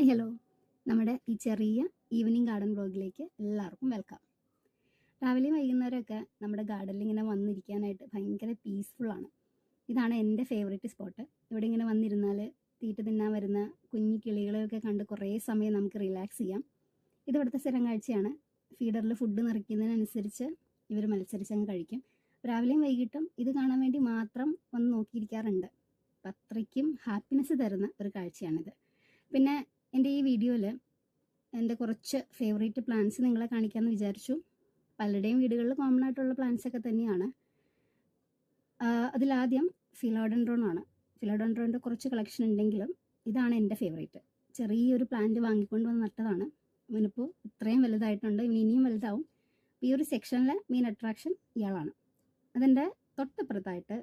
Hi hello, നമ്മുടെ ഈ ചെറിയ ഈവനിങ് ഗാർഡൻ വ്ളോഗിലേക്ക് എല്ലാവർക്കും വെൽക്കം. രാവിലെയും വൈകുന്നേരമൊക്കെ നമ്മുടെ ഗാർഡനിൽ ഇങ്ങനെ വന്നിരിക്കാനായിട്ട് ഭയങ്കര പീസ്ഫുള്ളാണ്. ഇതാണ് എൻ്റെ ഫേവറേറ്റ് സ്പോട്ട്. ഇവിടെ ഇങ്ങനെ വന്നിരുന്നാൽ തീറ്റ തിന്നാൻ വരുന്ന കുഞ്ഞു കിളികളെയൊക്കെ കണ്ട് കുറേ സമയം നമുക്ക് റിലാക്സ് ചെയ്യാം. ഇത് ഇവിടുത്തെ സ്ഥിരം കാഴ്ചയാണ്. ഫീഡറിൽ ഫുഡ് നിറയ്ക്കുന്നതിനനുസരിച്ച് ഇവർ മത്സരിച്ചങ്ങ് കഴിക്കും. രാവിലെയും വൈകിട്ടും ഇത് കാണാൻ വേണ്ടി മാത്രം വന്ന് നോക്കിയിരിക്കാറുണ്ട്. അപ്പം അത്രയ്ക്കും ഹാപ്പിനെസ് തരുന്ന ഒരു കാഴ്ചയാണിത്. പിന്നെ എൻ്റെ ഈ വീഡിയോയിൽ എൻ്റെ കുറച്ച് ഫേവറേറ്റ് പ്ലാന്റ്സ് നിങ്ങളെ കാണിക്കാമെന്ന് വിചാരിച്ചു. പലരുടെയും വീടുകളിൽ കോമൺ ആയിട്ടുള്ള പ്ലാന്റ്സ് ഒക്കെ തന്നെയാണ്. അതിലാദ്യം ഫിലോഡെൻഡ്രോൺ ആണ്. ഫിലോഡെൻഡ്രോൻ്റെ കുറച്ച് കളക്ഷൻ ഉണ്ടെങ്കിലും ഇതാണ് എൻ്റെ ഫേവറേറ്റ്. ചെറിയൊരു പ്ലാന്റ് വാങ്ങിക്കൊണ്ട് വന്ന് നട്ടതാണ്. ഇവനിപ്പോൾ ഇത്രയും വലുതായിട്ടുണ്ട്. ഇവൻ ഇനിയും വലുതാവും. ഈ ഒരു സെക്ഷനിലെ മെയിൻ അട്രാക്ഷൻ ഇയാളാണ്. അതിൻ്റെ തൊട്ടപ്പുറത്തായിട്ട്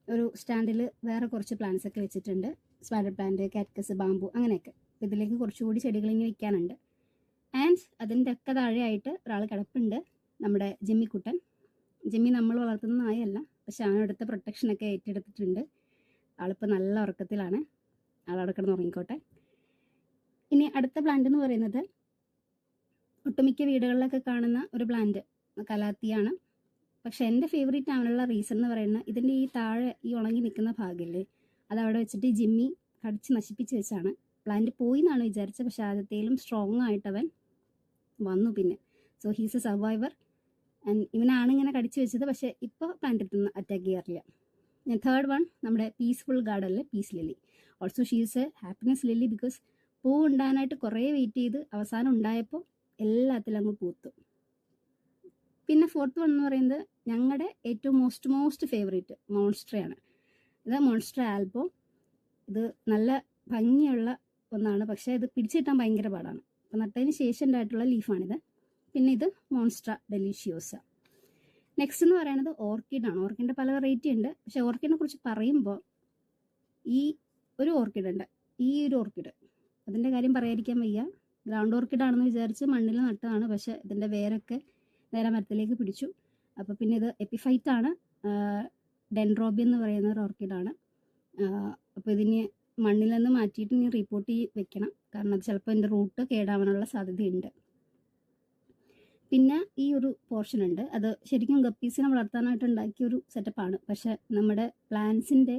ഒരു സ്റ്റാൻഡിൽ വേറെ കുറച്ച് പ്ലാന്റ്സ് ഒക്കെ വെച്ചിട്ടുണ്ട്. സ്പൈഡർ പ്ലാന്റ്, കാക്ടസ്, ബാമ്പു അങ്ങനെയൊക്കെ. ഇതിലേക്ക് കുറച്ചുകൂടി ചെടികൾ ഇനി വെക്കാനുണ്ട്. ആൻഡ് അതിൻ്റെ ഒക്കെ താഴെയായിട്ട് ഒരാൾ കിടപ്പുണ്ട്, നമ്മുടെ ജിമ്മിക്കുട്ടൻ. ജിമ്മി നമ്മൾ വളർത്തുന്ന നായല്ല, പക്ഷെ അവനടുത്ത പ്രൊട്ടക്ഷനൊക്കെ ഏറ്റെടുത്തിട്ടുണ്ട്. ആളിപ്പോൾ നല്ല ഉറക്കത്തിലാണ്. ആളവിടെ കിടന്ന് ഉറങ്ങിക്കോട്ടെ. ഇനി അടുത്ത പ്ലാന്റ് എന്ന് പറയുന്നത് ഒട്ടുമിക്ക വീടുകളിലൊക്കെ കാണുന്ന ഒരു പ്ലാന്റ്, കലാത്തിയാണ്. പക്ഷെ എൻ്റെ ഫേവറേറ്റ് ആവാനുള്ള റീസൺ എന്ന് പറയുന്നത് ഇതിൻ്റെ ഈ താഴെ ഈ ഉണങ്ങി നിൽക്കുന്ന ഭാഗമില്ലേ, അതവിടെ വെച്ചിട്ട് ജിമ്മി കടിച്ച് നശിപ്പിച്ച് വെച്ചാണ്. പ്ലാന്റ് പോയി എന്നാണ് വിചാരിച്ചത്, പക്ഷെ ആദ്യത്തേലും സ്ട്രോങ് ആയിട്ട് അവൻ വന്നു. പിന്നെ so he's A survivor. And ഇവനാണ് ഇങ്ങനെ കടിച്ചു വെച്ചത്, പക്ഷേ ഇപ്പോൾ പ്ലാന്റ് എത്തുന്ന അറ്റാക്ക് ചെയ്യാറില്ല. ഞാൻ തേർഡ് വൺ, നമ്മുടെ പീസ്ഫുൾ ഗാർഡനിലെ peace lily. Also she's a happiness lily. Because പൂ ഉണ്ടാകാനായിട്ട് കുറേ വെയിറ്റ് ചെയ്ത് അവസാനം ഉണ്ടായപ്പോൾ എല്ലാത്തിലും അങ്ങ് പൂത്തു. പിന്നെ ഫോർത്ത് വൺ എന്ന് പറയുന്നത് ഞങ്ങളുടെ ഏറ്റവും മോസ്റ്റ് ഫേവറേറ്റ് മോൺസ്ട്രയാണ്. ഇത് മോൺസ്ട്ര ആൽബോ. ഇത് നല്ല ഭംഗിയുള്ള ഒന്നാണ്, പക്ഷേ ഇത് പിടിച്ചു കിട്ടാൻ ഭയങ്കര പാടാണ്. അപ്പം നട്ടതിന് ശേഷം ഉണ്ടായിട്ടുള്ള ലീഫാണിത്. പിന്നെ ഇത് മോൺസ്ട്ര ഡെലീഷ്യോസ. നെക്സ്റ്റ് എന്ന് പറയുന്നത് ഓർക്കിഡാണ്. ഓർക്കിഡിൻ്റെ പല വെറൈറ്റി ഉണ്ട്, പക്ഷെ ഓർക്കിഡിനെ കുറിച്ച് പറയുമ്പോൾ ഈ ഒരു ഓർക്കിഡ് ഉണ്ട്, ഈ ഒരു ഓർക്കിഡ്, അതിൻ്റെ കാര്യം പറയാതിരിക്കാൻ വയ്യ. ഗ്രൗണ്ട് ഓർക്കിഡാണെന്ന് വിചാരിച്ച് മണ്ണിൽ നട്ടതാണ്, പക്ഷെ ഇതിൻ്റെ വേരൊക്കെ നേരെ മരത്തിലേക്ക് പിടിച്ചു. അപ്പോൾ പിന്നെ ഇത് എപ്പിഫൈറ്റ് ആണ്. ഡെൻഡ്രോബി എന്ന് പറയുന്ന ഒരു ഓർക്കിഡാണ്. അപ്പോൾ ഇതിന് മണ്ണിൽ നിന്ന് മാറ്റിയിട്ട് ഇനി റിപ്പോർട്ട് വെക്കണം, കാരണം അത് ചിലപ്പോൾ എൻ്റെ റൂട്ട് കേടാവാനുള്ള സാധ്യതയുണ്ട്. പിന്നെ ഈ ഒരു പോർഷൻ ഉണ്ട്, അത് ശരിക്കും ഗപ്പീസിനെ വളർത്താനായിട്ട് ഉണ്ടാക്കിയൊരു സെറ്റപ്പാണ്. പക്ഷെ നമ്മുടെ പ്ലാന്റ്സിൻ്റെ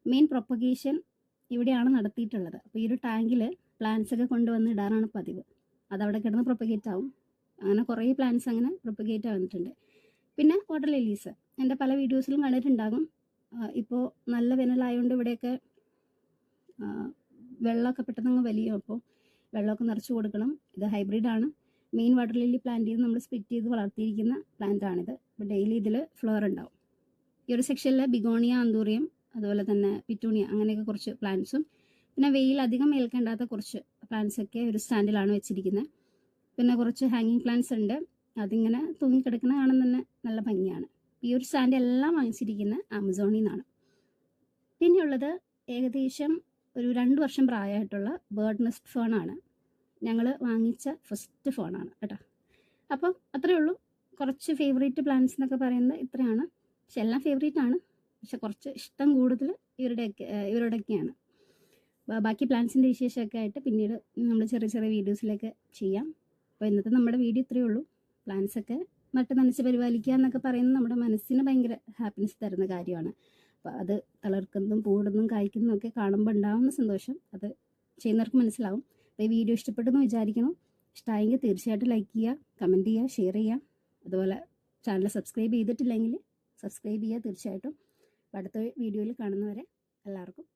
മെയിൻ പ്രൊപ്പഗേഷൻ ഇവിടെയാണ് നടത്തിയിട്ടുള്ളത്. അപ്പോൾ ഈ ഒരു ടാങ്കിൽ പ്ലാന്റ്സ് ഒക്കെ കൊണ്ടുവന്ന് ഇടാറാണ് പതിവ്. അതവിടെ കിടന്ന് പ്രൊപ്പഗേറ്റ് ആവും. അങ്ങനെ കുറേ പ്ലാന്റ്സ് അങ്ങനെ പ്രൊപ്പഗേറ്റ് ആവുന്നിട്ടുണ്ട്. പിന്നെ വാട്ടർ ലില്ലീസ് എൻ്റെ പല വീഡിയോസിലും കണ്ടിട്ടുണ്ടാകും. ഇപ്പോൾ നല്ല വേനലായതുകൊണ്ട് ഇവിടെയൊക്കെ വെള്ളമൊക്കെ പെട്ടെന്ന് വലിയും. അപ്പോൾ വെള്ളമൊക്കെ നിറച്ച് കൊടുക്കണം. ഇത് ഹൈബ്രിഡാണ്. മെയിൻ വാട്ടർ ലില്ലി പ്ലാന്റ് ചെയ്ത് നമ്മൾ സ്പ്ലിറ്റ് ചെയ്ത് വളർത്തിയിരിക്കുന്ന പ്ലാന്റാണിത്. അപ്പോൾ ഡെയിലി ഇതിൽ ഫ്ലവർ ഉണ്ടാവും. ഈ ഒരു സെക്ഷനിൽ ബിഗോണിയ, അന്തൂറിയം, അതുപോലെ തന്നെ പിറ്റൂണിയ, അങ്ങനെയൊക്കെ കുറച്ച് പ്ലാന്റ്സും പിന്നെ വെയിൽ അധികം ഏൽക്കേണ്ടാത്ത കുറച്ച് പ്ലാന്റ്സൊക്കെ ഒരു സ്റ്റാൻഡിലാണ് വെച്ചിരിക്കുന്നത്. പിന്നെ കുറച്ച് ഹാങ്ങിങ് പ്ലാന്റ്സ് ഉണ്ട്. അതിങ്ങനെ തൂങ്ങിക്കിടക്കുന്ന കാണാൻ തന്നെ നല്ല ഭംഗിയാണ്. ഈ ഒരു സ്റ്റാൻഡ് എല്ലാം വാങ്ങിച്ചിരിക്കുന്ന ആമസോണിൽ നിന്നാണ്. പിന്നെയുള്ളത് ഏകദേശം ഒരു 2 വർഷം പ്രായമായിട്ടുള്ള ബേർഡ് നെസ്റ്റ് ഫേണാണ്. ഞങ്ങൾ വാങ്ങിച്ച ഫസ്റ്റ് ഫോണാണ് കേട്ടോ. അപ്പം അത്രയേ ഉള്ളൂ. കുറച്ച് ഫേവറേറ്റ് പ്ലാന്റ്സ് എന്നൊക്കെ പറയുന്നത് ഇത്രയാണ്. പക്ഷെ എല്ലാം ഫേവറേറ്റ് ആണ്, പക്ഷെ കുറച്ച് ഇഷ്ടം കൂടുതൽ ഇവരുടെയൊക്കെയാണ്. ബാക്കി പ്ലാന്റ്സിൻ്റെ വിശേഷമൊക്കെ ആയിട്ട് പിന്നീട് നമ്മൾ ചെറിയ വീഡിയോസിലൊക്കെ ചെയ്യാം. അപ്പോൾ ഇന്നത്തെ നമ്മുടെ വീഡിയോ ഇത്രയേ ഉള്ളൂ. പ്ലാന്റ്സൊക്കെ നട്ട് നനച്ച് പരിപാലിക്കുക എന്നൊക്കെ പറയുന്നത് നമ്മുടെ മനസ്സിന് ഭയങ്കര ഹാപ്പിനെസ് തരുന്ന കാര്യമാണ്. അപ്പോൾ അത് തളർക്കുന്നതും പൂടുന്നതും കായ്ക്കുന്നതും ഒക്കെ കാണുമ്പോൾ ഉണ്ടാകുന്ന സന്തോഷം അത് ചെയ്യുന്നവർക്ക് മനസ്സിലാവും. അപ്പോൾ ഈ വീഡിയോ ഇഷ്ടപ്പെട്ടെന്ന് വിചാരിക്കണം. ഇഷ്ടമായെങ്കിൽ തീർച്ചയായിട്ടും ലൈക്ക് ചെയ്യുക, കമൻറ്റ് ചെയ്യുക, ഷെയർ ചെയ്യുക. അതുപോലെ ചാനൽ സബ്സ്ക്രൈബ് ചെയ്തിട്ടില്ലെങ്കിൽ സബ്സ്ക്രൈബ് ചെയ്യുക തീർച്ചയായിട്ടും. അപ്പോൾ അടുത്ത വീഡിയോയിൽ കാണുന്നവരെ എല്ലാവർക്കും